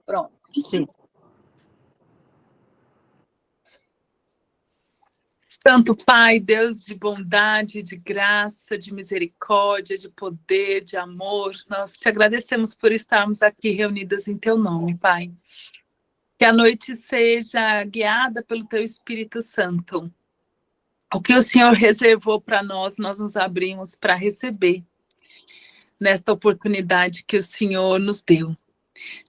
Pronto. Sim. Santo Pai, Deus de bondade, de graça, de misericórdia, de poder, de amor, nós te agradecemos por estarmos aqui reunidas em teu nome, Pai. Que a noite seja guiada pelo teu Espírito Santo. O que o Senhor reservou para nós, nós nos abrimos para receber nesta oportunidade que o Senhor nos deu.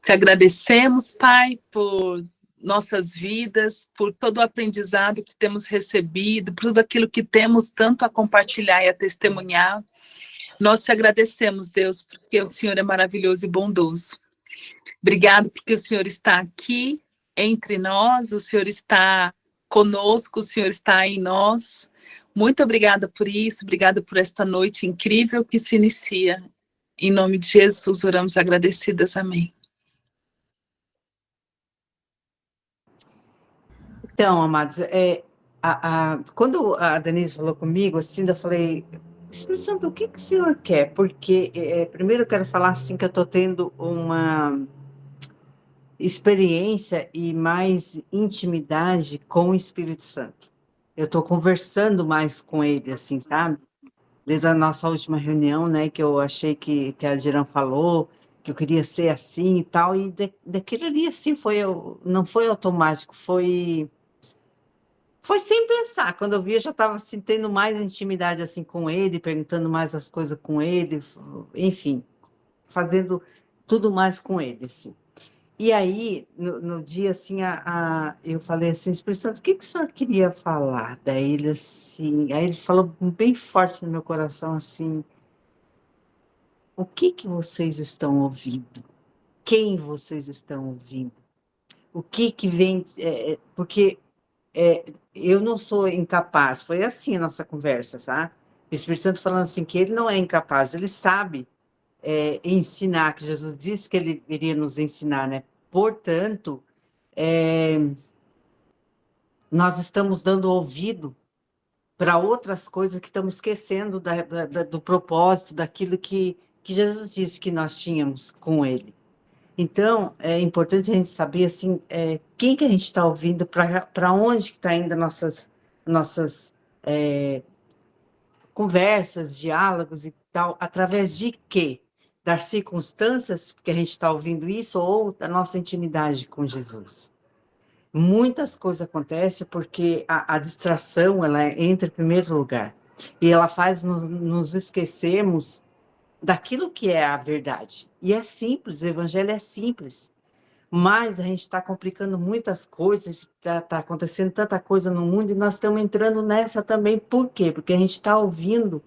Te agradecemos, Pai, por nossas vidas, por todo o aprendizado que temos recebido, por tudo aquilo que temos tanto a compartilhar e a testemunhar. Nós te agradecemos, Deus, porque o Senhor é maravilhoso e bondoso. Obrigado porque o Senhor está aqui entre nós, o Senhor está conosco, o Senhor está em nós. Muito obrigada por isso, obrigada por esta noite incrível que se inicia. Em nome de Jesus, oramos agradecidas. Amém. Então, amados, quando a Denise falou comigo, assim, eu falei, Espírito Santo, o que o senhor quer? Porque, primeiro eu quero falar, assim, que eu estou tendo uma experiência e mais intimidade com o Espírito Santo. Eu estou conversando mais com ele, assim, sabe? Desde a nossa última reunião, né, que eu achei que a Diran falou, que eu queria ser assim e tal, e daquele ali, assim, não foi automático, foi sem pensar. Quando eu vi, eu já estava assim, tendo mais intimidade assim com ele, perguntando mais as coisas com ele, enfim, fazendo tudo mais com ele, assim. E aí, no dia, assim, eu falei assim, Espírito Santo, o que o senhor queria falar? Daí ele, assim, aí ele falou bem forte no meu coração, assim, o que vocês estão ouvindo? Quem vocês estão ouvindo? O que vem... porque eu não sou incapaz, foi assim a nossa conversa, tá? O Espírito Santo falando assim, que ele não é incapaz, ele sabe ensinar, que Jesus disse que ele iria nos ensinar, né? Portanto, nós estamos dando ouvido para outras coisas que estamos esquecendo do propósito, daquilo que Jesus disse que nós tínhamos com ele. Então, é importante a gente saber assim, quem que a gente está ouvindo, para onde que está indo nossas conversas, diálogos e tal, através de quê? Das circunstâncias que a gente está ouvindo isso ou da nossa intimidade com Jesus. Muitas coisas acontecem porque a distração ela entra em primeiro lugar e ela faz nos esquecermos daquilo que é a verdade. E é simples, o evangelho é simples. Mas a gente está complicando muitas coisas, está acontecendo tanta coisa no mundo e nós estamos entrando nessa também. Por quê? Porque a gente está ouvindo,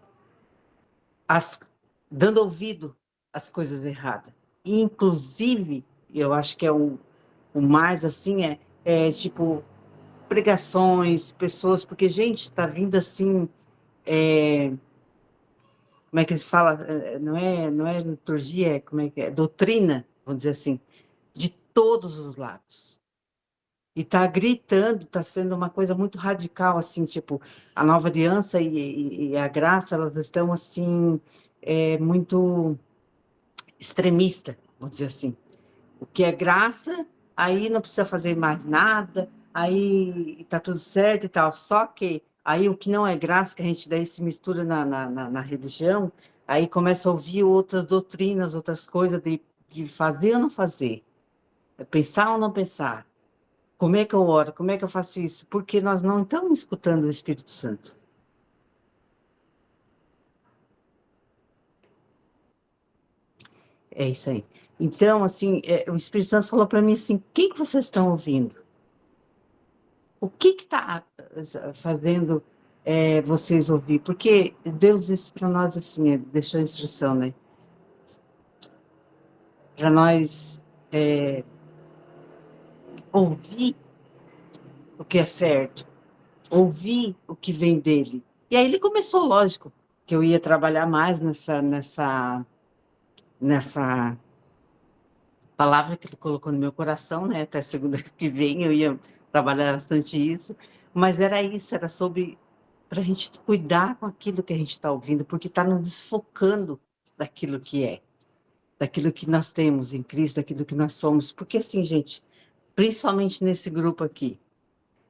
dando ouvido às coisas erradas. E, inclusive, eu acho que o mais assim, tipo pregações, pessoas, porque, gente, está vindo assim, como é que eles falam? Não é liturgia, como é que é? Doutrina, vamos dizer assim, de todos os lados. E está gritando, está sendo uma coisa muito radical, assim, tipo, a nova aliança e a graça, elas estão, assim, muito extremista, vamos dizer assim. O que é graça, aí não precisa fazer mais nada, aí está tudo certo e tal. Só que aí o que não é graça, que a gente daí se mistura na religião, aí começa a ouvir outras doutrinas, outras coisas de fazer ou não fazer, pensar ou não pensar. Como é que eu oro? Como é que eu faço isso? Porque nós não estamos escutando o Espírito Santo. É isso aí. Então, assim, o Espírito Santo falou para mim assim, quem que vocês estão ouvindo? O que está fazendo vocês ouvir? Porque Deus disse para nós assim, deixou a instrução, né? Para nós ouvir o que é certo, ouvir o que vem dele. E aí ele começou, lógico, que eu ia trabalhar mais nessa palavra que ele colocou no meu coração, né? Até segunda que vem eu ia trabalhar bastante isso, mas era isso, era sobre para a gente cuidar com aquilo que a gente está ouvindo, porque está nos desfocando daquilo que é. daquilo que nós temos em Cristo, daquilo que nós somos. Porque assim, gente, principalmente nesse grupo aqui,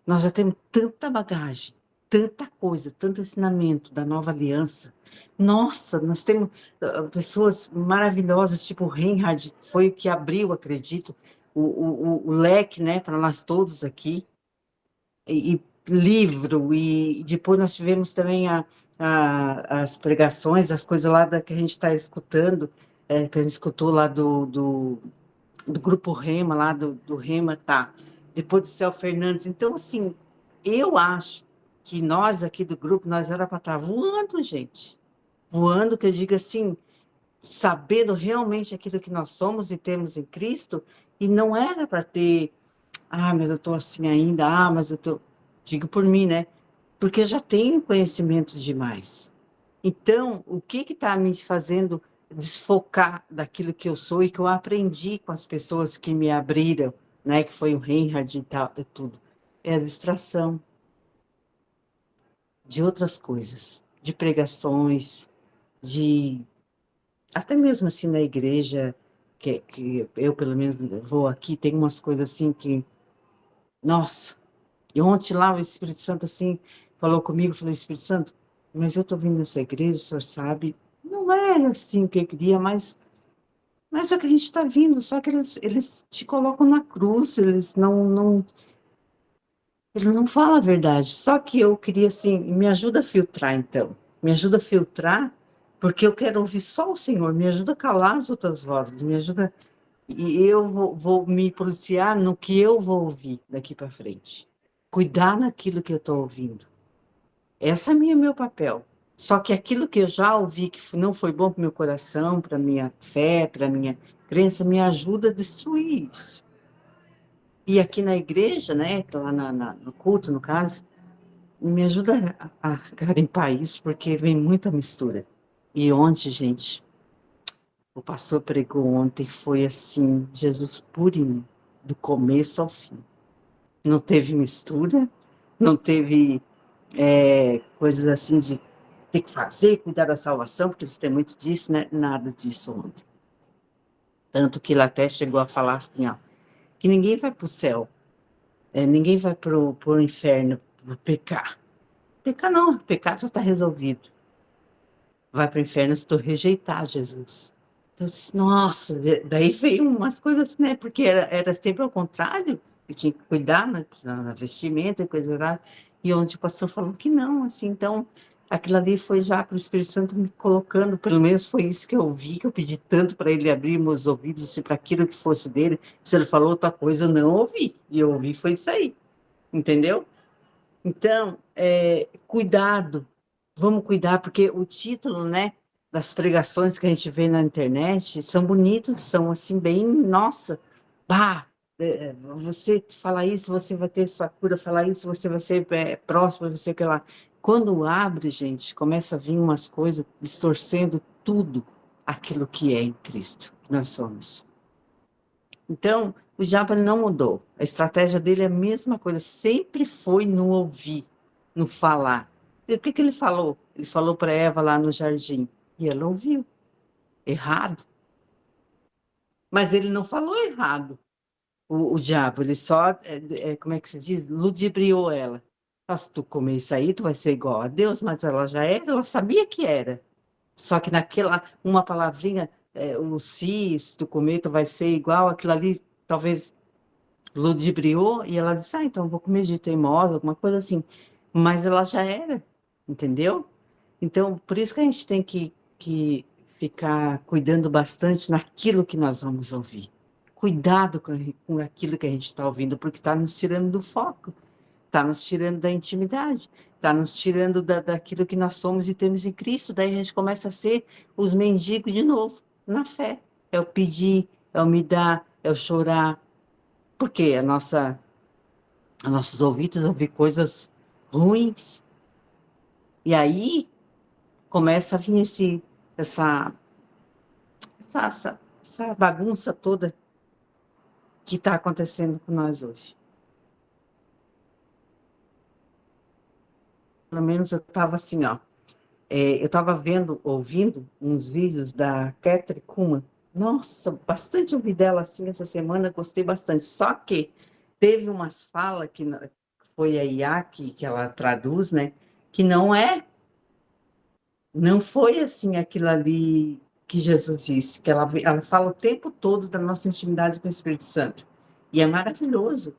nós já temos tanta bagagem, tanta coisa, tanto ensinamento da nova aliança. Nossa, nós temos pessoas maravilhosas, tipo o Reinhard, foi o que abriu, acredito, o leque, né, para nós todos aqui. E livro, e depois nós tivemos também as pregações, as coisas lá que a gente está escutando, que a gente escutou lá do Grupo Rema, lá do Rema, tá. Depois do Céu Fernandes. Então, assim, eu acho que nós aqui do grupo, nós era para estar voando, gente. Voando, que eu digo assim, sabendo realmente aquilo que nós somos e temos em Cristo, e não era para ter, mas eu estou assim ainda, mas eu estou. Digo por mim, né? Porque eu já tenho conhecimento demais. Então, o que está me fazendo desfocar daquilo que eu sou e que eu aprendi com as pessoas que me abriram, né? Que foi o Reinhard e tal, e tudo. É a distração de outras coisas, de pregações, de até mesmo assim na igreja, que eu pelo menos vou aqui, tem umas coisas assim que, nossa, e ontem lá o Espírito Santo assim falou comigo, falou, Espírito Santo, mas eu estou vindo nessa igreja, o senhor sabe, não era assim o que eu queria, mas só que a gente está vindo, só que eles te colocam na cruz, eles não falam a verdade. Só que eu queria assim, me ajuda a filtrar então, me ajuda a filtrar, porque eu quero ouvir só o Senhor, me ajuda a calar as outras vozes, me ajuda, e eu vou me policiar no que eu vou ouvir daqui para frente. Cuidar naquilo que eu estou ouvindo. Esse é meu papel. Só que aquilo que eu já ouvi que não foi bom para o meu coração, para a minha fé, para a minha crença, me ajuda a destruir isso. E aqui na igreja, né, lá no culto, no caso, me ajuda a garimpar isso, porque vem muita mistura. E ontem, gente, o pastor pregou ontem, foi assim, Jesus purinho, do começo ao fim. Não teve mistura, não teve coisas assim de ter que fazer, cuidar da salvação, porque eles têm muito disso, né? Nada disso ontem. Tanto que ele até chegou a falar assim, ó, que ninguém vai para o céu, ninguém vai para o inferno por pecar. Pecar não, pecar já está resolvido. Vai para o inferno se tu rejeitar Jesus. Então, eu disse, nossa, daí veio umas coisas assim, né? Porque era sempre ao contrário, eu tinha que cuidar na vestimenta e coisa lá. E onde o pastor falou que não, assim, então aquilo ali foi já para o Espírito Santo me colocando, pelo menos foi isso que eu ouvi, que eu pedi tanto para ele abrir meus ouvidos assim, para aquilo que fosse dele. Se ele falou outra coisa, eu não ouvi. E eu ouvi foi isso aí, entendeu? Então, cuidado, vamos cuidar, porque o título, né, das pregações que a gente vê na internet são bonitos, são assim, bem, nossa, bah, você falar isso, você vai ter sua cura, falar isso, você vai ser próximo, você que lá. Quando abre, gente, começa a vir umas coisas distorcendo tudo aquilo que é em Cristo, que nós somos. Então, o diabo ele não mudou. A estratégia dele é a mesma coisa, sempre foi no ouvir, no falar. E o que que ele falou? Ele falou para Eva lá no jardim, e ela ouviu. Errado. Mas ele não falou errado, o diabo, ele só, como é que se diz? Ludibriou ela. Ah, se tu comer isso aí, tu vai ser igual a Deus, mas ela já era, ela sabia que era. Só que naquela, uma palavrinha, o se tu comer, tu vai ser igual, aquilo ali, talvez ludibriou e ela disse, então vou comer de teimosa, alguma coisa assim. Mas ela já era, entendeu? Então, por isso que a gente tem que ficar cuidando bastante naquilo que nós vamos ouvir. Cuidado com aquilo que a gente está ouvindo, porque está nos tirando do foco, está nos tirando da intimidade, está nos tirando daquilo que nós somos e temos em Cristo. Daí a gente começa a ser os mendigos de novo, na fé. É o pedir, é o me dar, é o chorar, porque nossos ouvidos ouvir coisas ruins. E aí começa a vir essa bagunça toda que está acontecendo com nós hoje. Pelo menos eu estava assim, ó. Eu estava ouvindo uns vídeos da Katri Kuhlman, Nossa, bastante ouvi dela assim essa semana, gostei bastante. Só que teve umas falas que foi a IA que ela traduz, né? Que não foi assim aquilo ali que Jesus disse, que ela fala o tempo todo da nossa intimidade com o Espírito Santo. E é maravilhoso.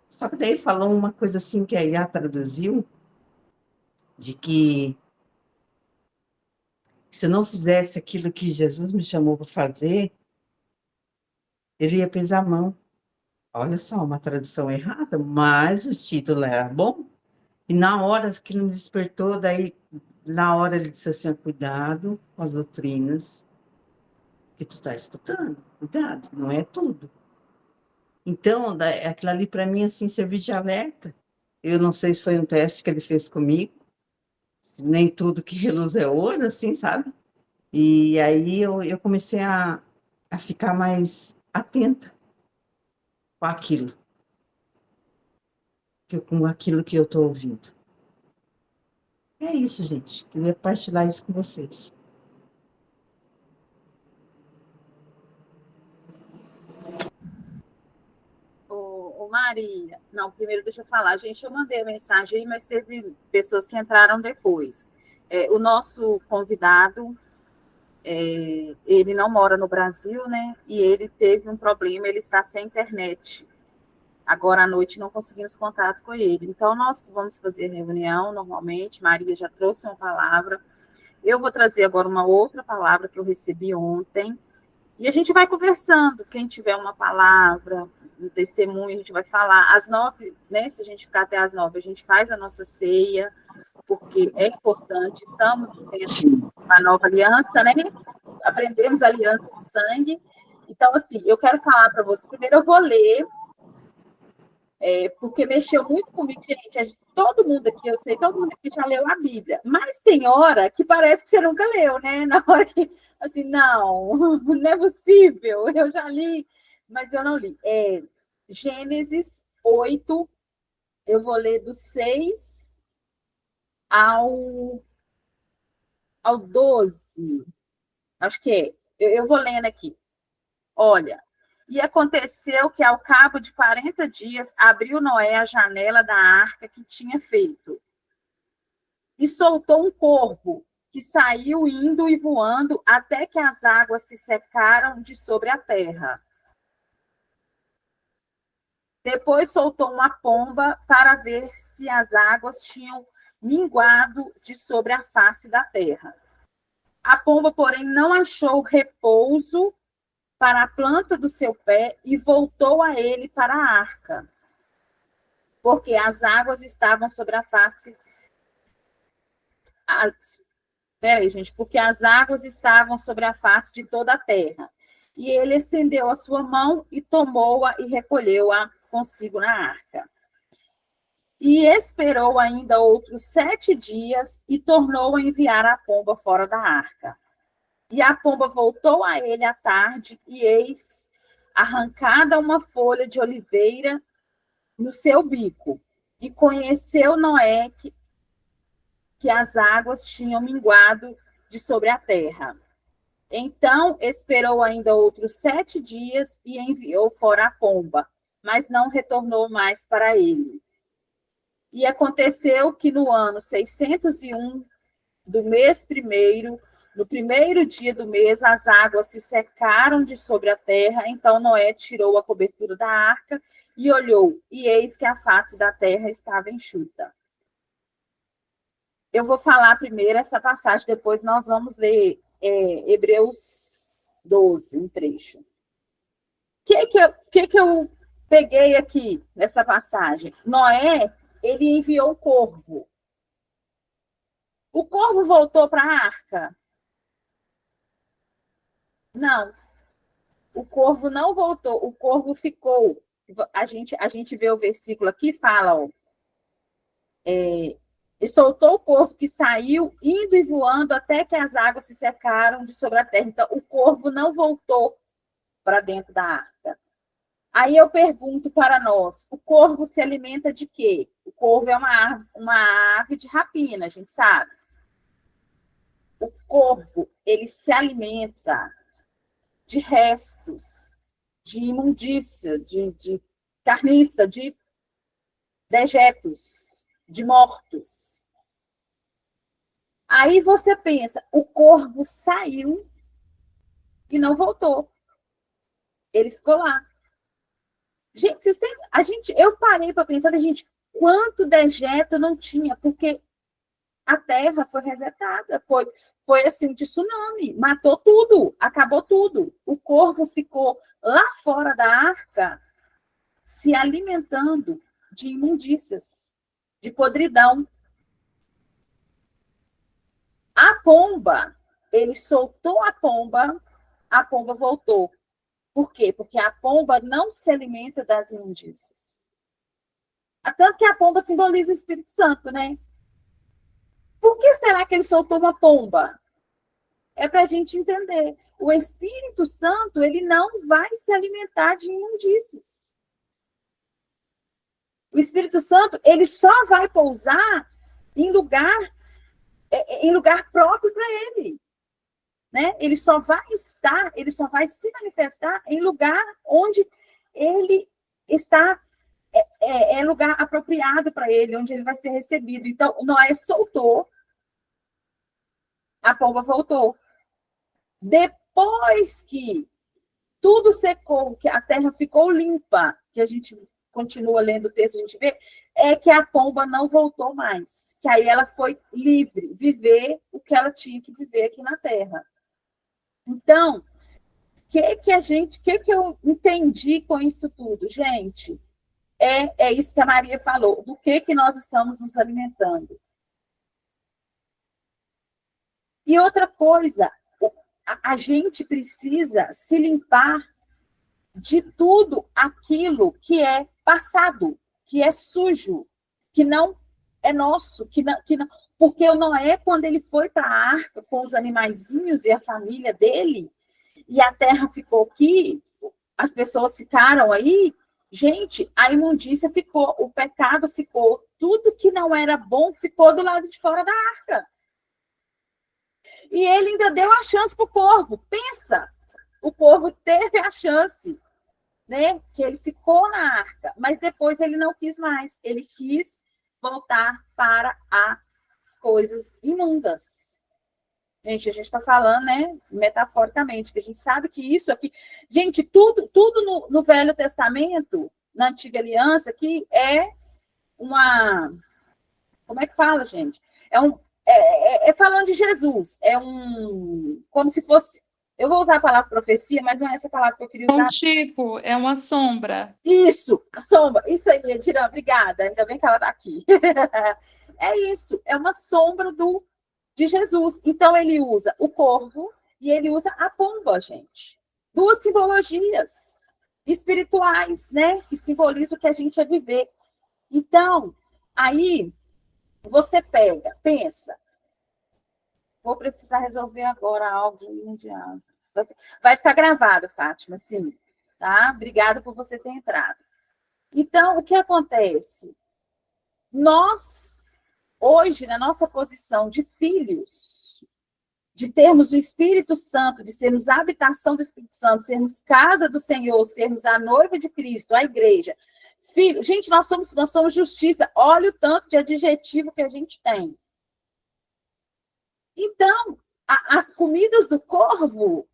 Só que daí falou uma coisa assim que a IA traduziu, de que se eu não fizesse aquilo que Jesus me chamou para fazer, ele ia pesar a mão. Olha só, uma tradução errada, mas o título era bom. E na hora que não despertou, daí, na hora ele disse assim: cuidado com as doutrinas que tu está escutando, cuidado, não é tudo. Então, aquilo ali para mim, assim, serviu de alerta. Eu não sei se foi um teste que ele fez comigo, nem tudo que reluz é ouro, assim, sabe? E aí eu comecei a ficar mais atenta com aquilo, com aquilo que eu estou ouvindo. É isso, gente. Queria partilhar isso com vocês. Ô, Maria, não, primeiro deixa eu falar, gente, eu mandei a mensagem aí, mas teve pessoas que entraram depois. O nosso convidado, ele não mora no Brasil, né? E ele teve um problema, ele está sem internet. Agora à noite não conseguimos contato com ele. Então, nós vamos fazer reunião normalmente. Maria já trouxe uma palavra. Eu vou trazer agora uma outra palavra que eu recebi ontem. E a gente vai conversando. Quem tiver uma palavra, um testemunho, a gente vai falar. Às 9, né? Se a gente ficar até às 9, a gente faz a nossa ceia, porque é importante. Estamos vivendo uma nova aliança, né? Aprendemos a aliança de sangue. Então, assim, eu quero falar para você. Primeiro, eu vou ler, porque mexeu muito comigo, gente. Todo mundo aqui, eu sei, todo mundo aqui já leu a Bíblia, mas tem hora que parece que você nunca leu, né? Na hora que, assim, não, não é possível, eu já li, mas eu não li. Gênesis 8, eu vou ler do 6 ao, ao 12, acho que é. Eu vou lendo aqui. Olha, e aconteceu que, ao cabo de 40 dias, abriu Noé a janela da arca que tinha feito, e soltou um corvo, que saiu indo e voando até que as águas se secaram de sobre a terra. Depois soltou uma pomba para ver se as águas tinham minguado de sobre a face da terra. A pomba, porém, não achou repouso para a planta do seu pé e voltou a ele para a arca, porque as águas estavam sobre a face. Peraí, gente, porque as águas estavam sobre a face de toda a terra. E ele estendeu a sua mão e tomou-a e recolheu-a consigo na arca. E esperou ainda outros 7 dias e tornou a enviar a pomba fora da arca. E a pomba voltou a ele à tarde, e eis arrancada uma folha de oliveira no seu bico. E conheceu Noé que as águas tinham minguado de sobre a terra. Então esperou ainda outros 7 dias e enviou fora a pomba, mas não retornou mais para ele. E aconteceu que no ano 601 do mês primeiro, no primeiro dia do mês, as águas se secaram de sobre a terra. Então Noé tirou a cobertura da arca e olhou, e eis que a face da terra estava enxuta. Eu vou falar primeiro essa passagem, depois nós vamos ler Hebreus 12, um trecho. O que eu peguei aqui nessa passagem? Noé, ele enviou o corvo. O corvo voltou para a arca? Não. O corvo não voltou, o corvo ficou. A gente vê o versículo aqui, fala, ó, e soltou o corvo que saiu, indo e voando até que as águas se secaram de sobre a terra. Então, o corvo não voltou para dentro da arca. Aí eu pergunto para nós, o corvo se alimenta de quê? O corvo é uma ave de rapina, a gente sabe. O corvo, ele se alimenta de restos, de imundícia, de carniça, de dejetos, de mortos. Aí você pensa, o corvo saiu e não voltou. Ele ficou lá. Gente, eu parei para pensar, gente, quanto dejeto não tinha, porque a terra foi resetada, foi assim, de tsunami, matou tudo, acabou tudo. O corvo ficou lá fora da arca, se alimentando de imundícias, de podridão. A pomba, ele soltou a pomba voltou. Por quê? Porque a pomba não se alimenta das imundícias. Tanto que a pomba simboliza o Espírito Santo, né? Por que será que ele soltou uma pomba? É para a gente entender. O Espírito Santo, ele não vai se alimentar de imundícias. O Espírito Santo, ele só vai pousar em lugar próprio para ele. Né? Ele só vai se manifestar em lugar onde ele está, é lugar apropriado para ele, onde ele vai ser recebido. Então, Noé soltou, a pomba voltou. Depois que tudo secou, que a terra ficou limpa, que a gente continua lendo o texto, a gente vê, é que a pomba não voltou mais. Que aí ela foi livre, viver o que ela tinha que viver aqui na terra. Então, o que eu entendi com isso tudo, gente? É isso que a Maria falou, do que nós estamos nos alimentando. E outra coisa, a gente precisa se limpar de tudo aquilo que é passado, que é sujo, que não é nosso, que não, porque o Noé, quando ele foi para a arca com os animaizinhos e a família dele, e a terra ficou aqui, as pessoas ficaram aí, gente, a imundícia ficou, o pecado ficou, tudo que não era bom ficou do lado de fora da arca. E ele ainda deu a chance para o corvo. Pensa, o corvo teve a chance, né? Que ele ficou na arca, mas depois ele não quis mais. Ele quis voltar para as coisas imundas. Gente, a gente está falando, né, metaforicamente, que a gente sabe que isso aqui... Gente, tudo no Velho Testamento, na Antiga Aliança, que é uma... Como é que fala, gente? Falando de Jesus. Como se fosse... Eu vou usar a palavra profecia, mas não é essa palavra que eu queria usar. Tipo, é uma sombra. Isso, sombra. Isso aí, Edirã, obrigada. Ainda bem que ela está aqui. É isso, é uma sombra de Jesus. Então, ele usa o corvo e ele usa a pomba, gente. Duas simbologias espirituais, né? Que simbolizam o que a gente é viver. Então, aí, você pensa, vou precisar resolver agora algo mundial. Vai ficar gravado, Fátima, sim. Tá? Obrigada por você ter entrado. Então, o que acontece? Nós, hoje, na nossa posição de filhos, de termos o Espírito Santo, de sermos a habitação do Espírito Santo, sermos casa do Senhor, sermos a noiva de Cristo, a igreja. Filho, gente, nós somos justiça. Olha o tanto de adjetivo que a gente tem. Então, as comidas do corvo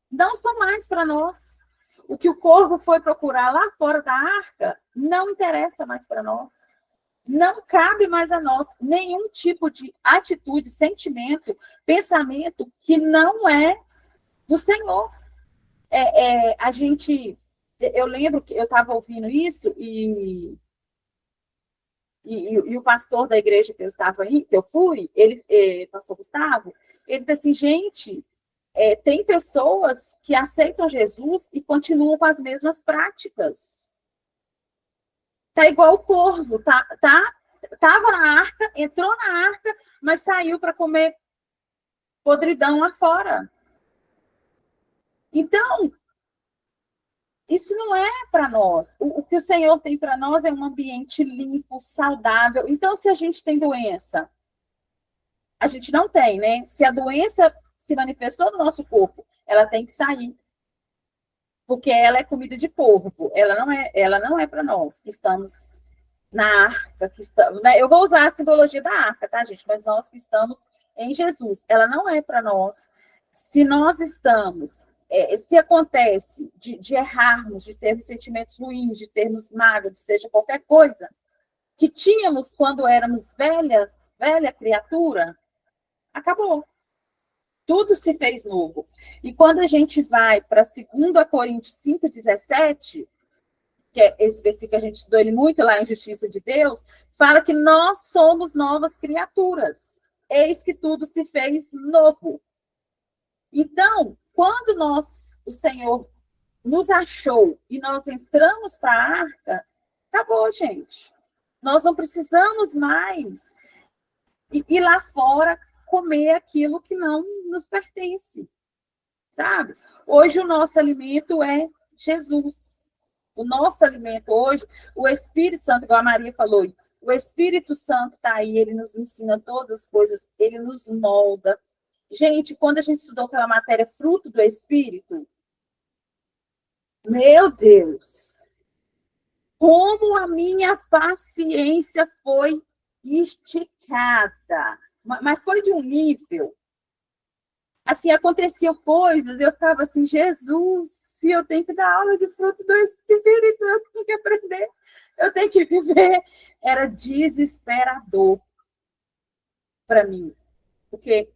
não são mais para nós. O que o corvo foi procurar lá fora da arca não interessa mais para nós. Não cabe mais a nós nenhum tipo de atitude, sentimento, pensamento que não é do Senhor. Eu lembro que eu estava ouvindo isso e o pastor da igreja que eu estava aí, que eu fui, pastor Gustavo, ele disse assim, gente, tem pessoas que aceitam Jesus e continuam com as mesmas práticas. Tá igual o corvo, tava na arca, entrou na arca, mas saiu para comer podridão lá fora. Então, isso não é para nós. O que o Senhor tem para nós é um ambiente limpo, saudável. Então, se a gente tem doença, a gente não tem, né? Se a doença se manifestou no nosso corpo ela tem que sair. Porque ela é comida de porco. Ela não é para nós que estamos na arca, que estamos, né? Eu vou usar a simbologia da arca, tá, gente? Mas nós que estamos em Jesus, ela não é para nós. Se nós estamos, se acontece de errarmos, de termos sentimentos ruins, de termos mágoa, de seja qualquer coisa, que tínhamos quando éramos velha criatura, acabou. Tudo se fez novo. E quando a gente vai para 2 Coríntios 5,17, que é esse versículo que a gente estudou ele muito lá em Justiça de Deus, fala que nós somos novas criaturas. Eis que tudo se fez novo. Então, quando o Senhor nos achou e nós entramos para a arca, acabou, gente. Nós não precisamos mais ir lá fora comer aquilo que não nos pertence, sabe? Hoje o nosso alimento é Jesus. O nosso alimento hoje, o Espírito Santo, igual a Maria falou, o Espírito Santo está aí, ele nos ensina todas as coisas, ele nos molda. Gente, quando a gente estudou aquela matéria fruto do Espírito, meu Deus, como a minha paciência foi esticada, mas foi de um nível. Assim, aconteciam coisas, eu ficava assim, Jesus, eu tenho que dar aula de fruto do Espírito, eu tenho que aprender, eu tenho que viver. Era desesperador para mim. Porque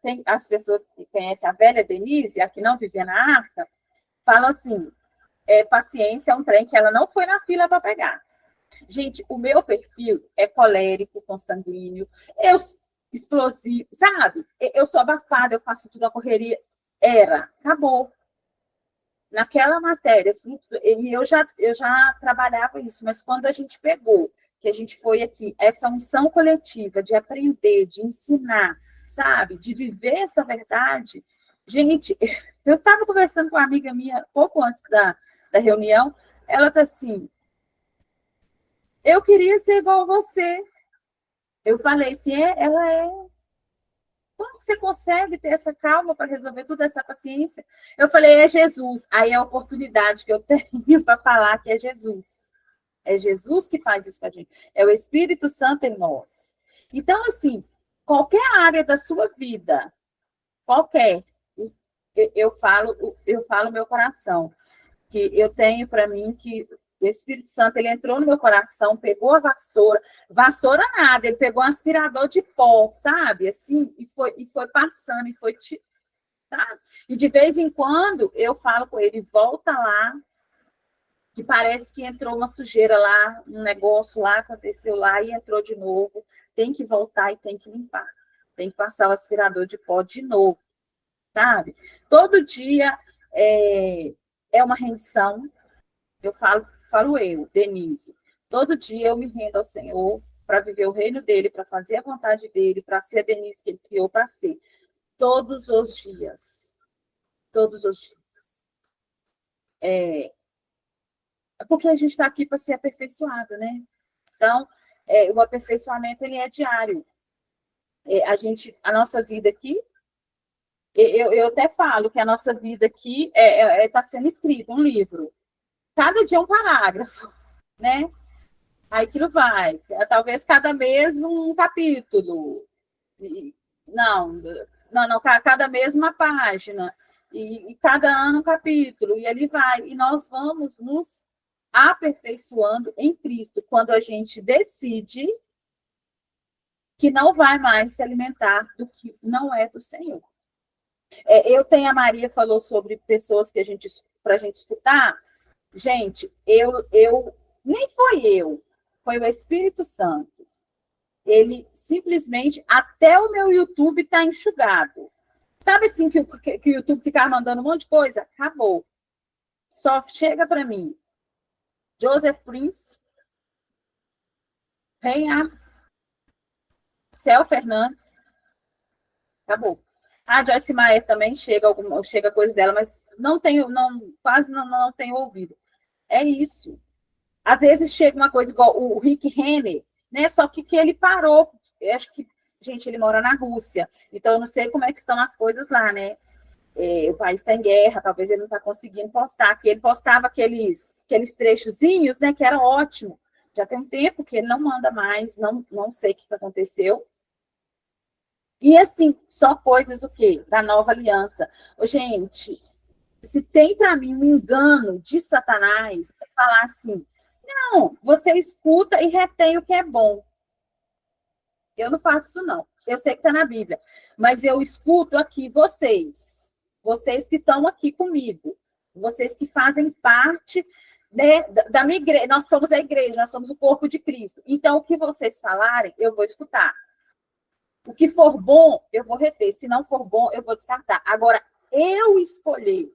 tem as pessoas que conhecem a velha Denise, a que não vivia na arca, falam assim, paciência é um trem que ela não foi na fila para pegar. Gente, o meu perfil é colérico, consanguíneo, eu explosivo, sabe? Eu sou abafada, eu faço tudo na correria. Acabou. Naquela matéria, e eu já trabalhava isso, mas quando a gente pegou, que a gente foi aqui, essa unção coletiva de aprender, de ensinar, sabe? De viver essa verdade. Gente, eu estava conversando com uma amiga minha, pouco antes da reunião, ela está assim, eu queria ser igual a você. Eu falei assim, ela é. Como você consegue ter essa calma para resolver toda essa paciência? Eu falei, é Jesus. Aí é a oportunidade que eu tenho para falar que é Jesus. É Jesus que faz isso com a gente. É o Espírito Santo em nós. Então, assim, qualquer área da sua vida, qualquer, eu falo meu coração, que eu tenho para mim que o Espírito Santo, ele entrou no meu coração, pegou a vassoura nada, ele pegou um aspirador de pó, sabe? Assim, e foi passando, sabe? E de vez em quando eu falo com ele, volta lá, que parece que entrou uma sujeira lá, um negócio lá, aconteceu lá e entrou de novo, tem que voltar e tem que limpar. Tem que passar o aspirador de pó de novo, sabe? Todo dia é uma rendição, eu falo eu, Denise, todo dia eu me rendo ao Senhor para viver o reino dele, para fazer a vontade dele, para ser a Denise que ele criou para ser. Todos os dias. Todos os dias. Porque a gente está aqui para ser aperfeiçoado, né? Então, o aperfeiçoamento, ele é diário. A nossa vida aqui, eu até falo que a nossa vida aqui está sendo escrita, um livro. Cada dia um parágrafo, né? Aí aquilo vai. Talvez cada mês um capítulo. Não, cada mês uma página. E cada ano um capítulo. E ali vai. E nós vamos nos aperfeiçoando em Cristo quando a gente decide que não vai mais se alimentar do que não é do Senhor. A Maria falou sobre pessoas que para a gente escutar. Gente, nem foi o Espírito Santo. Ele simplesmente, até o meu YouTube está enxugado. Sabe assim que o YouTube ficar mandando um monte de coisa? Acabou. Só chega para mim. Joseph Prince, Penha, Céu Fernandes. Acabou. A Joyce Meyer também chega coisa dela, mas quase não tenho ouvido. É isso. Às vezes chega uma coisa igual o Rick Renner, né? Só que ele parou. Eu acho que Gente, ele mora na Rússia, então eu não sei como é que estão as coisas lá, né? O país está em guerra, talvez ele não está conseguindo postar, que ele postava aqueles trechozinhos, né, que era ótimo. Já tem um tempo que ele não manda mais, não sei o que aconteceu. E assim, só coisas o quê? Da nova aliança. Gente, se tem para mim um engano de Satanás, é falar assim, não, você escuta e retém o que é bom. Eu não faço isso, não. Eu sei que está na Bíblia, mas eu escuto aqui vocês que estão aqui comigo, vocês que fazem parte, né, da minha igreja. Nós somos a igreja, nós somos o corpo de Cristo. Então, o que vocês falarem, eu vou escutar. O que for bom, eu vou reter. Se não for bom, eu vou descartar. Agora, eu escolher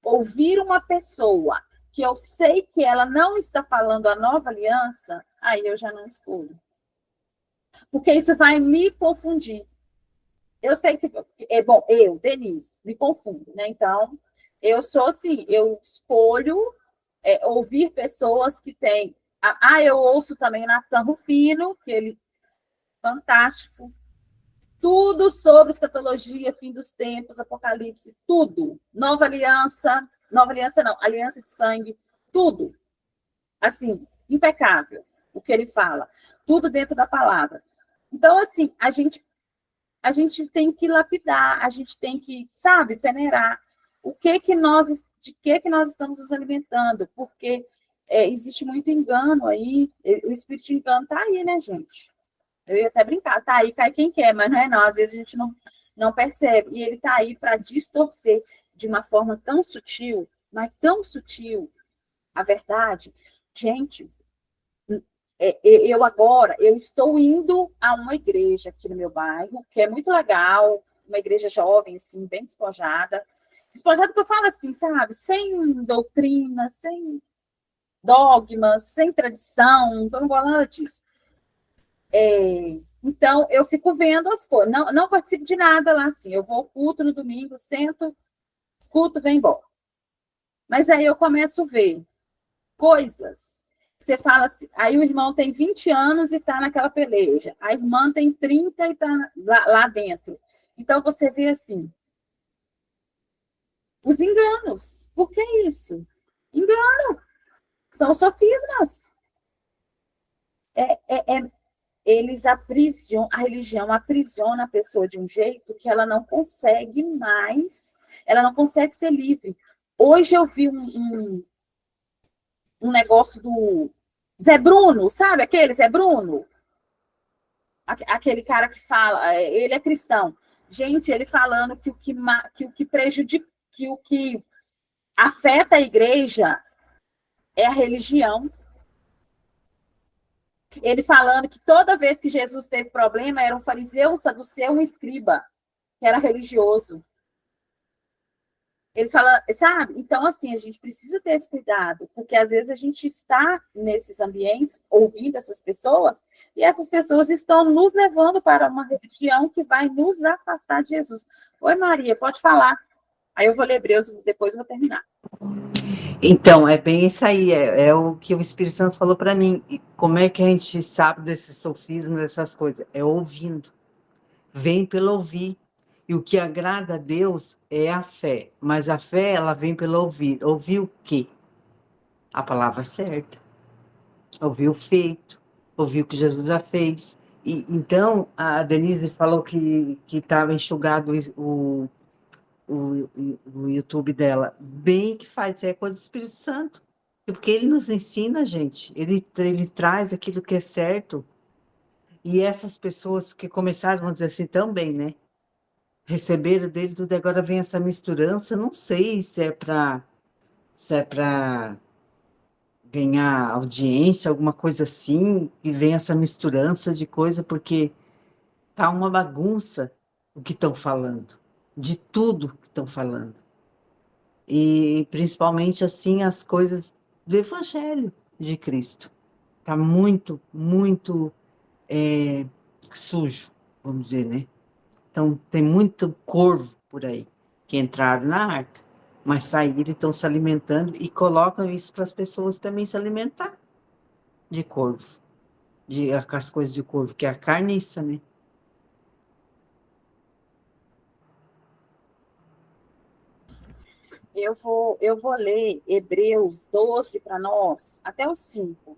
ouvir uma pessoa que eu sei que ela não está falando a nova aliança, aí eu já não escolho. Porque isso vai me confundir. Eu sei que, eu, Denise, me confundo, né? Então, eu sou assim, eu escolho ouvir pessoas que têm... eu ouço também Natan Rufino, que ele fantástico. Tudo sobre escatologia, fim dos tempos, apocalipse, tudo. Nova aliança não, aliança de sangue, tudo. Assim, impecável o que ele fala. Tudo dentro da palavra. Então, assim, a gente tem que lapidar, a gente tem que, sabe, peneirar de que nós estamos nos alimentando, porque existe muito engano aí, o espírito de engano está aí, né, gente? Eu ia até brincar, tá aí, cai quem quer, mas não é não, às vezes a gente não percebe, e ele está aí para distorcer de uma forma tão sutil, mas tão sutil, a verdade. Gente, eu estou indo a uma igreja aqui no meu bairro, que é muito legal, uma igreja jovem, assim, bem despojada. Despojada que eu falo assim, sabe? Sem doutrina, sem dogmas, sem tradição, então não gosto nada disso. Então, eu fico vendo as coisas, não participo de nada lá, assim. Eu vou ao culto no domingo, sento, escuto, venho embora. Mas aí eu começo a ver coisas. Você fala assim, aí o irmão tem 20 anos e está naquela peleja. A irmã tem 30 e está lá dentro. Então, você vê assim, os enganos. Por que isso? Engano. São sofismas. Eles aprisionam, a religião aprisiona a pessoa de um jeito que ela não consegue mais, ela não consegue ser livre. Hoje eu vi um negócio do Zé Bruno, sabe aquele Zé Bruno? Aquele cara que fala, ele é cristão. Gente, ele falando que o que prejudica, que o que afeta a igreja é a religião. Ele falando que toda vez que Jesus teve problema, era um fariseu, um saduceu, um escriba, que era religioso. Ele fala, sabe? Então, assim, a gente precisa ter esse cuidado, porque às vezes a gente está nesses ambientes, ouvindo essas pessoas, e essas pessoas estão nos levando para uma religião que vai nos afastar de Jesus. Oi, Maria, pode falar. Aí eu vou ler Hebreus, depois eu vou terminar. Então, é bem isso aí, é o que o Espírito Santo falou para mim. E como é que a gente sabe desses sofismas, dessas coisas? É ouvindo. Vem pelo ouvir. E o que agrada a Deus é a fé. Mas a fé, ela vem pelo ouvir. Ouvir o quê? A palavra certa. Ouvir o feito. Ouvir o que Jesus já fez. E, então, a Denise falou que estava enxugado o YouTube dela. Bem que faz, é coisa do Espírito Santo. Porque ele nos ensina, gente. Ele traz aquilo que é certo. E essas pessoas que começaram, vamos dizer assim, também, né? Receberam dele tudo, agora vem essa misturança. Não sei se é para ganhar audiência, alguma coisa assim, e vem essa misturança de coisa, porque tá uma bagunça o que estão falando, de tudo que estão falando. E principalmente assim as coisas do Evangelho de Cristo. Tá muito, muito sujo, vamos dizer, né? Então, tem muito corvo por aí que entraram na arca, mas saíram e estão se alimentando e colocam isso para as pessoas também se alimentar de corvo, com as coisas de corvo, que é a carniça, né? eu vou ler Hebreus 12 para nós, até o 5.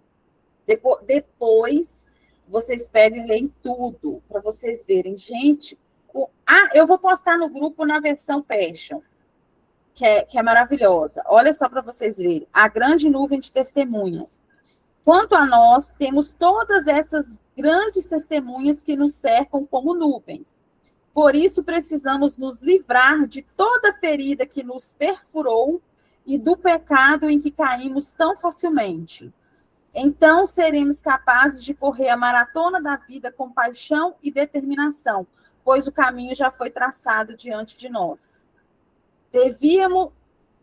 Depois vocês pegam e leem tudo, para vocês verem. Gente, eu vou postar no grupo na versão Passion, que é maravilhosa. Olha só para vocês verem. A grande nuvem de testemunhas. Quanto a nós, temos todas essas grandes testemunhas que nos cercam como nuvens. Por isso, precisamos nos livrar de toda ferida que nos perfurou e do pecado em que caímos tão facilmente. Então, seremos capazes de correr a maratona da vida com paixão e determinação, pois o caminho já foi traçado diante de nós.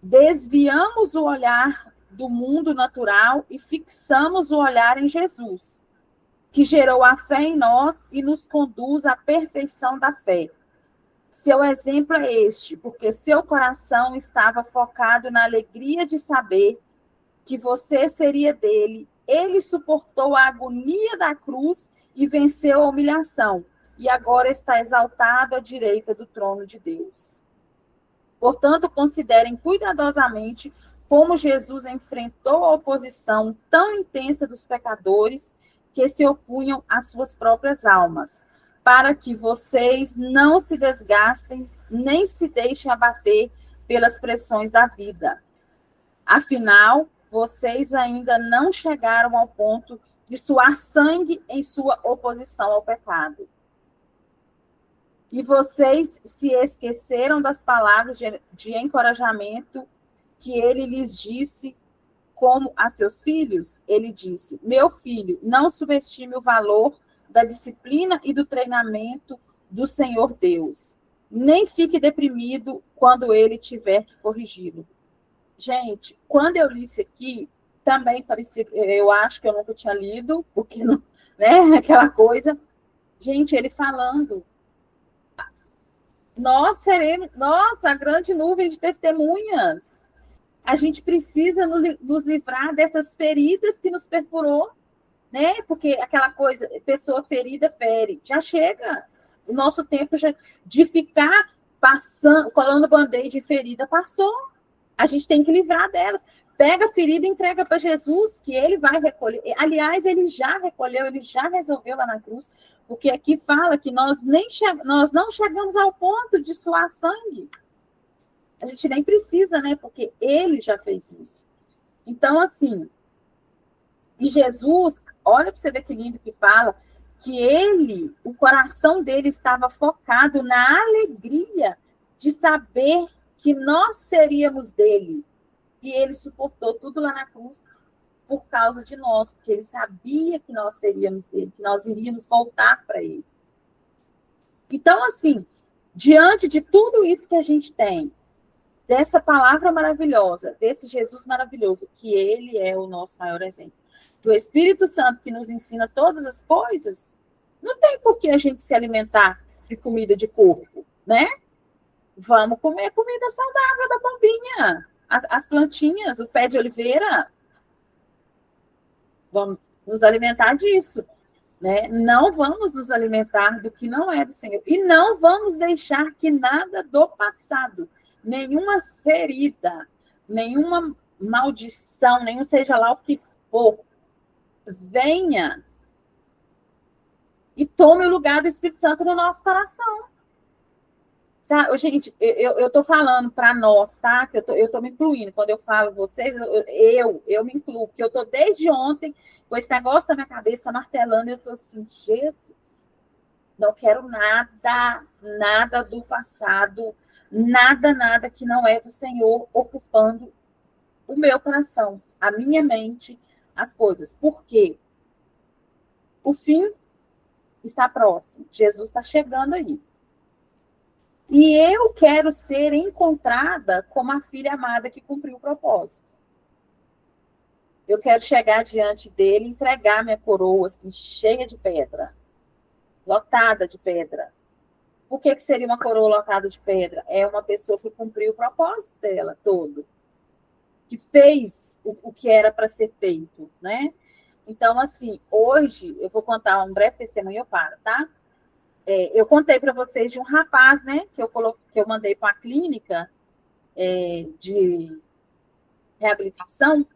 Desviamos o olhar do mundo natural e fixamos o olhar em Jesus, que gerou a fé em nós e nos conduz à perfeição da fé. Seu exemplo é este, porque seu coração estava focado na alegria de saber que você seria dele. Ele suportou a agonia da cruz e venceu a humilhação, e agora está exaltado à direita do trono de Deus. Portanto, considerem cuidadosamente como Jesus enfrentou a oposição tão intensa dos pecadores que se opunham às suas próprias almas, para que vocês não se desgastem, nem se deixem abater pelas pressões da vida. Afinal, vocês ainda não chegaram ao ponto de suar sangue em sua oposição ao pecado. E vocês se esqueceram das palavras de encorajamento que ele lhes disse, como a seus filhos? Ele disse: meu filho, não subestime o valor da disciplina e do treinamento do Senhor Deus. Nem fique deprimido quando ele tiver que corrigi-lo. Gente, quando eu li isso aqui, também parecia, eu acho que eu nunca tinha lido, porque não, né, aquela coisa. Gente, ele falando, nós seremos, nossa, a grande nuvem de testemunhas. A gente precisa nos livrar dessas feridas que nos perfurou, né? Porque aquela coisa, pessoa ferida fere, já chega. O nosso tempo de ficar passando, colando band-aid em ferida, passou. A gente tem que livrar delas. Pega a ferida e entrega para Jesus, que ele vai recolher. Aliás, ele já recolheu, ele já resolveu lá na cruz, porque aqui fala que nós não chegamos ao ponto de suar sangue. A gente nem precisa, né? Porque ele já fez isso. Então, assim, e Jesus, olha para você ver que lindo que fala, que ele, o coração dele estava focado na alegria de saber que nós seríamos dele. E ele suportou tudo lá na cruz por causa de nós, porque ele sabia que nós seríamos dele, que nós iríamos voltar para ele. Então, assim, diante de tudo isso que a gente tem, dessa palavra maravilhosa, desse Jesus maravilhoso, que ele é o nosso maior exemplo, do Espírito Santo que nos ensina todas as coisas, não tem por que a gente se alimentar de comida de corpo, né? Vamos comer comida saudável da bombinha, as plantinhas, o pé de oliveira. Vamos nos alimentar disso, né? Não vamos nos alimentar do que não é do Senhor. E não vamos deixar que nada do passado, nenhuma ferida, nenhuma maldição, nenhum seja lá o que for, venha e tome o lugar do Espírito Santo no nosso coração. Sabe, gente, eu tô falando para nós, tá? Que eu tô me incluindo. Quando eu falo vocês, eu me incluo, porque eu tô desde ontem com esse negócio na minha cabeça martelando, e eu tô assim, Jesus, não quero nada do passado, nada que não é do Senhor ocupando o meu coração, a minha mente, as coisas. Por quê? O fim está próximo. Jesus está chegando aí. E eu quero ser encontrada como a filha amada que cumpriu o propósito. Eu quero chegar diante dele, entregar minha coroa assim, cheia de pedra, lotada de pedra. Por que seria uma coroa lotada de pedra? É uma pessoa que cumpriu o propósito dela todo, que fez o que era para ser feito, né? Então, assim, hoje eu vou contar um breve testemunho e eu paro, tá? Eu contei para vocês de um rapaz, né, que eu mandei para a clínica, de reabilitação,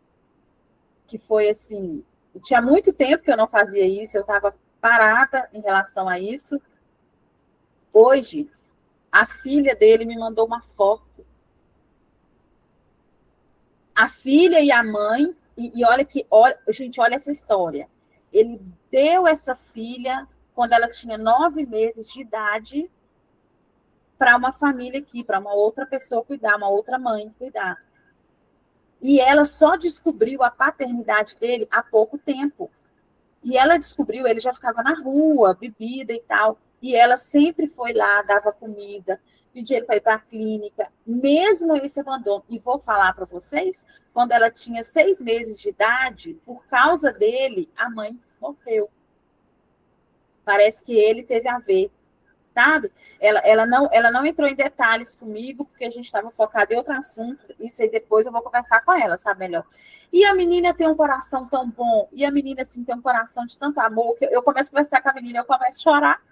que foi assim, tinha muito tempo que eu não fazia isso, eu estava parada em relação a isso. Hoje, a filha dele me mandou uma foto. A filha e a mãe, e olha que, gente, olha essa história. Ele deu essa filha quando ela tinha 9 meses de idade para uma família aqui, para uma outra pessoa cuidar, uma outra mãe cuidar. E ela só descobriu a paternidade dele há pouco tempo. E ela descobriu, ele já ficava na rua, bebida e tal. E ela sempre foi lá, dava comida, pedia ele para ir para a clínica, mesmo esse abandono. E vou falar para vocês, quando ela tinha 6 meses de idade, por causa dele, a mãe morreu. Parece que ele teve a ver, sabe? Ela não entrou em detalhes comigo, porque a gente estava focado em outro assunto, isso aí depois eu vou conversar com ela, sabe melhor. E a menina tem um coração tão bom, e a menina assim, tem um coração de tanto amor, que eu começo a conversar com a menina, eu começo a chorar.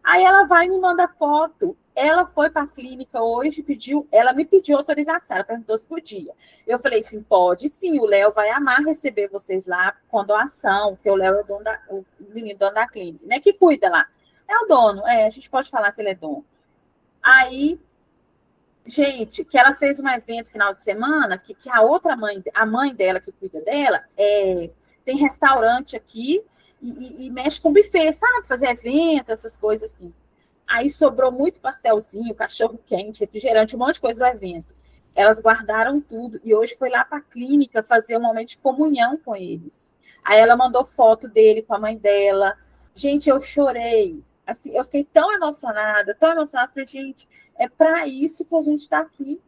Aí ela vai e me manda foto. Ela foi para a clínica hoje, ela me pediu autorização, ela perguntou se podia. Eu falei assim, pode sim, o Léo vai amar receber vocês lá com doação, porque o Léo é o menino dono da clínica, né, que cuida lá. É o dono, a gente pode falar que ele é dono. Aí, gente, que ela fez um evento final de semana, que a outra mãe, a mãe dela que cuida dela, tem restaurante aqui e mexe com buffet, sabe? Fazer evento, essas coisas assim. Aí sobrou muito pastelzinho, cachorro quente, refrigerante, um monte de coisa do evento. Elas guardaram tudo e hoje foi lá para a clínica fazer um momento de comunhão com eles. Aí ela mandou foto dele com a mãe dela. Gente, eu chorei. Assim, eu fiquei tão emocionada, falei, gente, é para isso que a gente está aqui.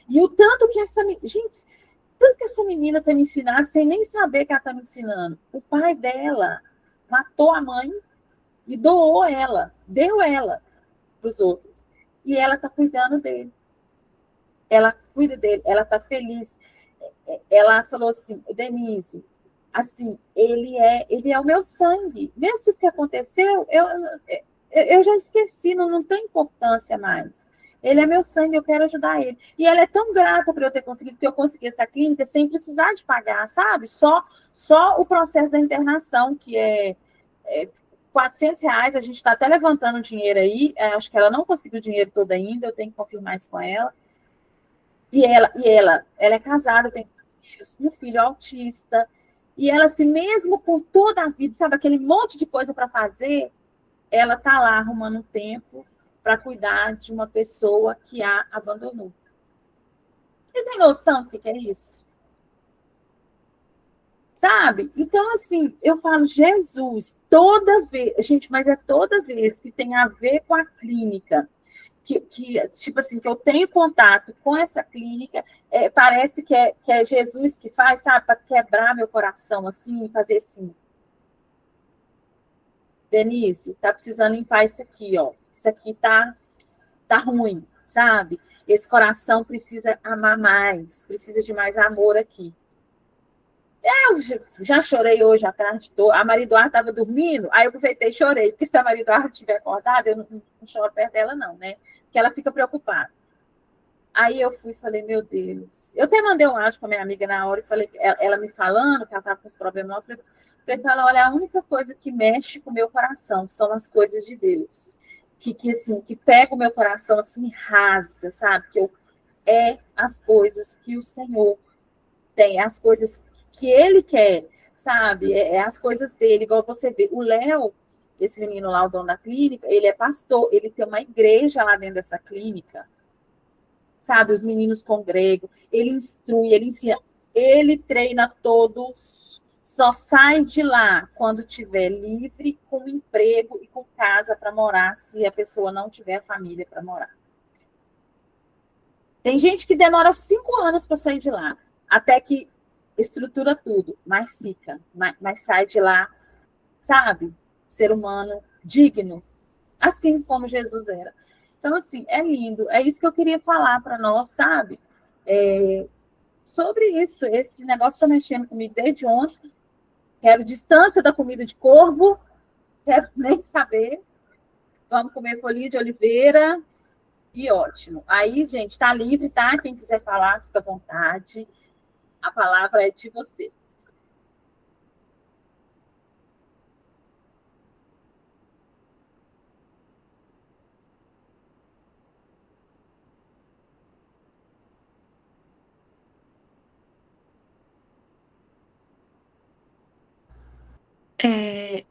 E o tanto que essa menina está me ensinando, sem nem saber que ela está me ensinando. O pai dela matou a mãe e doou ela, deu ela para os outros. E ela está cuidando dele. Ela cuida dele, ela está feliz. Ela falou assim, Denise, assim, ele é o meu sangue. Mesmo o que aconteceu, eu já esqueci, não tem importância mais. Ele é meu sangue, eu quero ajudar ele. E ela é tão grata por eu ter conseguido, porque eu consegui essa clínica sem precisar de pagar, sabe? Só o processo da internação, que é R$400, a gente está até levantando dinheiro aí, acho que ela não conseguiu o dinheiro todo ainda, eu tenho que confirmar isso com ela. E ela é casada, tem 2 filhos, um filho autista, e ela, assim, mesmo com toda a vida, sabe, aquele monte de coisa para fazer, ela está lá arrumando um tempo para cuidar de uma pessoa que a abandonou. Você tem noção do que é isso? Sabe? Então, assim, eu falo, Jesus, toda vez, gente, mas é toda vez que tem a ver com a clínica, que tipo assim, que eu tenho contato com essa clínica, parece que é Jesus que faz, sabe, para quebrar meu coração, assim, fazer assim. Denise, tá precisando limpar isso aqui, ó. Isso aqui tá ruim, sabe? Esse coração precisa amar mais, precisa de mais amor aqui. Eu já chorei hoje à tarde toda. A Maria Eduarda estava dormindo, aí eu aproveitei e chorei, porque se a Maria Eduarda estiver acordada, eu não choro perto dela, não, né? Porque ela fica preocupada. Aí eu fui e falei, meu Deus. Eu até mandei um áudio para minha amiga na hora e falei, ela me falando que ela estava com os problemas, eu falei para ela, olha, a única coisa que mexe com o meu coração são as coisas de Deus. Que pega o meu coração assim, rasga, sabe? As coisas que o Senhor tem, as coisas que ele quer, sabe? As coisas dele, igual você vê. O Léo, esse menino lá, o dono da clínica, ele é pastor, ele tem uma igreja lá dentro dessa clínica, sabe? Os meninos congregam, ele instrui, ele ensina, ele treina todos, só sai de lá quando tiver livre, com emprego e com casa para morar, se a pessoa não tiver família para morar. Tem gente que demora 5 anos para sair de lá, até que estrutura tudo, mas fica, mas sai de lá, sabe? Ser humano digno, assim como Jesus era. Então, assim, é lindo. É isso que eu queria falar para nós, sabe? Sobre isso. Esse negócio está mexendo comigo desde ontem. Quero distância da comida de corvo, quero nem saber. Vamos comer folhinha de oliveira E ótimo. Aí, gente, está livre, tá? Quem quiser falar, fica à vontade. A palavra é de vocês.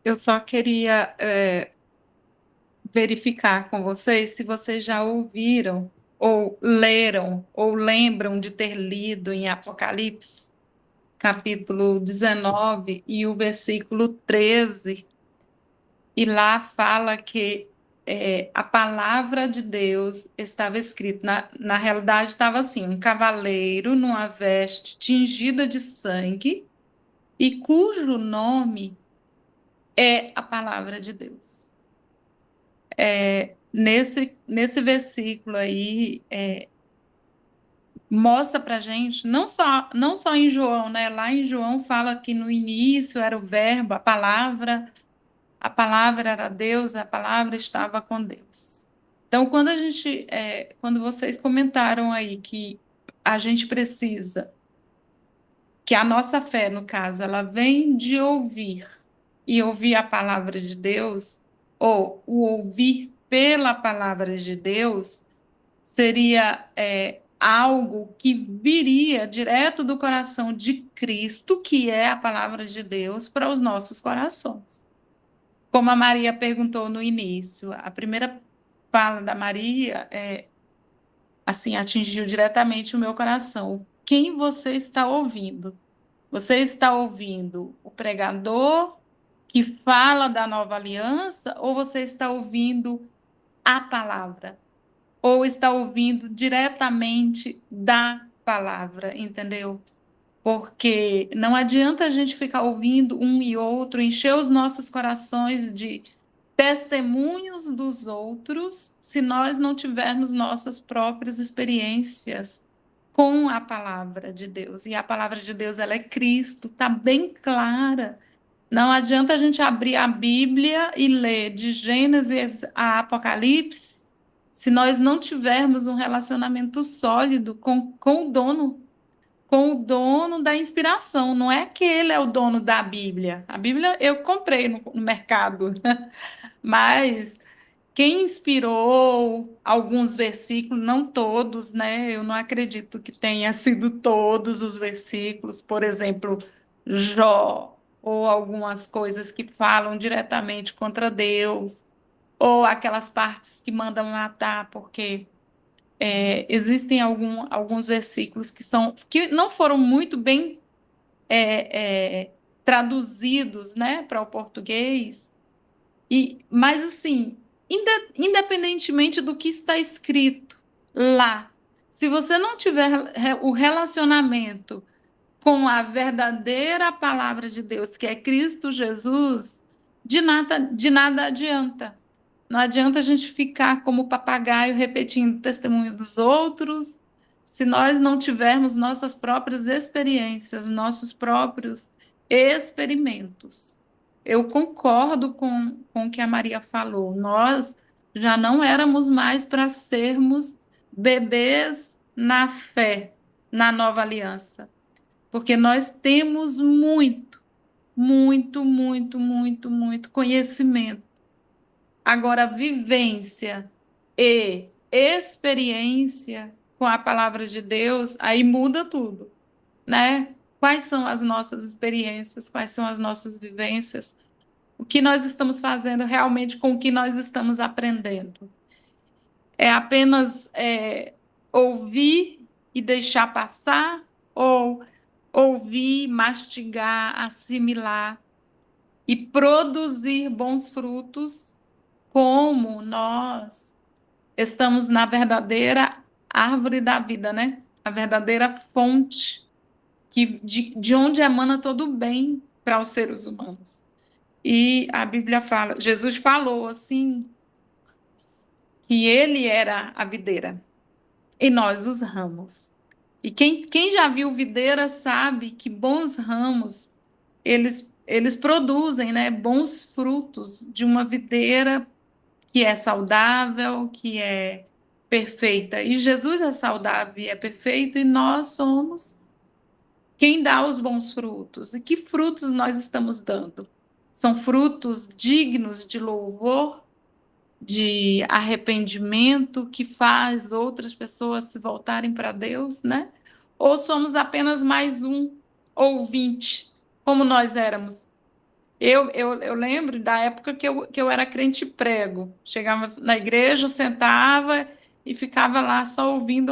Eu só queria verificar com vocês se vocês já ouviram, ou leram, ou lembram de ter lido em Apocalipse, capítulo 19, e o versículo 13, e lá fala que a palavra de Deus estava escrita, na realidade estava assim, um cavaleiro numa veste tingida de sangue, e cujo nome é a palavra de Deus. Nesse versículo aí, mostra para a gente, não só em João, né? Lá em João fala que no início era o verbo, a palavra era Deus, a palavra estava com Deus. Então, quando vocês comentaram aí que a gente precisa, que a nossa fé, no caso, ela vem de ouvir, e ouvir a palavra de Deus, ou o ouvir pela palavra de Deus, seria algo que viria direto do coração de Cristo, que é a palavra de Deus, para os nossos corações. Como a Maria perguntou no início, a primeira fala da Maria assim, atingiu diretamente o meu coração. Quem você está ouvindo? Você está ouvindo o pregador que fala da nova aliança, ou você está ouvindo a palavra? Ou está ouvindo diretamente da palavra, entendeu? Porque não adianta a gente ficar ouvindo um e outro, encher os nossos corações de testemunhos dos outros, se nós não tivermos nossas próprias experiências com a palavra de Deus. E a palavra de Deus, ela é Cristo, está bem clara. Não adianta a gente abrir a Bíblia e ler de Gênesis a Apocalipse, se nós não tivermos um relacionamento sólido com o dono da inspiração. Não é que ele é o dono da Bíblia. A Bíblia eu comprei no mercado, mas quem inspirou alguns versículos, não todos, né? Eu não acredito que tenha sido todos os versículos, por exemplo, Jó, ou algumas coisas que falam diretamente contra Deus, ou aquelas partes que mandam matar, porque existem alguns versículos que não foram muito bem traduzidos, né, para o português. Mas assim, independentemente do que está escrito lá, se você não tiver o relacionamento com a verdadeira palavra de Deus, que é Cristo Jesus, de nada adianta. Não adianta a gente ficar como papagaio repetindo o testemunho dos outros, se nós não tivermos nossas próprias experiências, nossos próprios experimentos. Eu concordo com o que a Maria falou. Nós já não éramos mais para sermos bebês na fé, na nova aliança, porque nós temos muito conhecimento. Agora, vivência e experiência com a palavra de Deus, aí muda tudo, né? Quais são as nossas experiências, quais são as nossas vivências, o que nós estamos fazendo realmente com o que nós estamos aprendendo? É apenas ouvir e deixar passar, ou ouvir, mastigar, assimilar e produzir bons frutos, como nós estamos na verdadeira árvore da vida, né? A verdadeira fonte de onde emana todo o bem para os seres humanos. E a Bíblia fala, Jesus falou assim, que ele era a videira e nós os ramos. E quem já viu videira sabe que bons ramos, eles produzem, né, bons frutos de uma videira que é saudável, que é perfeita. E Jesus é saudável e é perfeito, e nós somos quem dá os bons frutos. E que frutos nós estamos dando? São frutos dignos de louvor, de arrependimento, que faz outras pessoas se voltarem para Deus, né? Ou somos apenas mais um ouvinte, como nós éramos? Eu lembro da época que eu era crente prego. Chegava na igreja, sentava e ficava lá só ouvindo,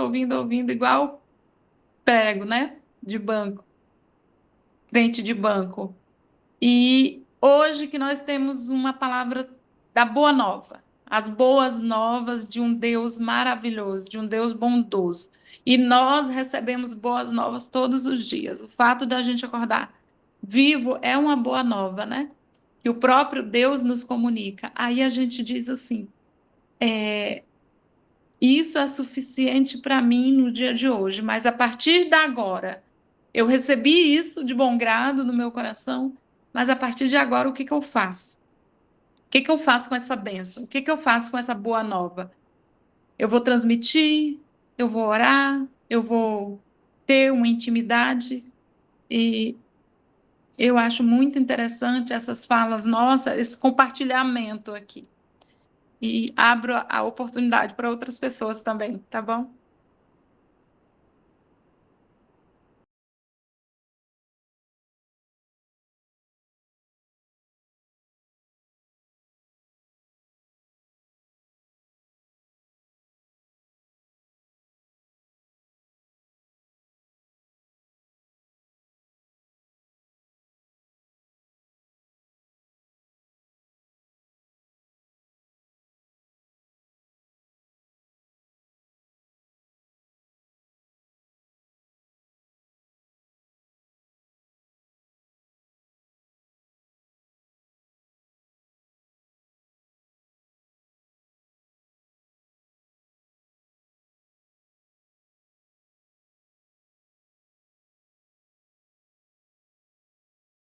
igual prego, né? De banco, crente de banco. E hoje que nós temos uma palavra da boa nova, as boas novas de um Deus maravilhoso, de um Deus bondoso. E nós recebemos boas novas todos os dias. O fato da gente acordar vivo é uma boa nova, né? Que o próprio Deus nos comunica. Aí a gente diz assim, isso é suficiente para mim no dia de hoje, mas a partir de agora, eu recebi isso de bom grado no meu coração, mas a partir de agora, o que eu faço? O que eu faço com essa bênção? O que eu faço com essa boa nova? Eu vou transmitir, eu vou orar, eu vou ter uma intimidade, e eu acho muito interessante essas falas nossas, esse compartilhamento aqui. E abro a oportunidade para outras pessoas também, tá bom?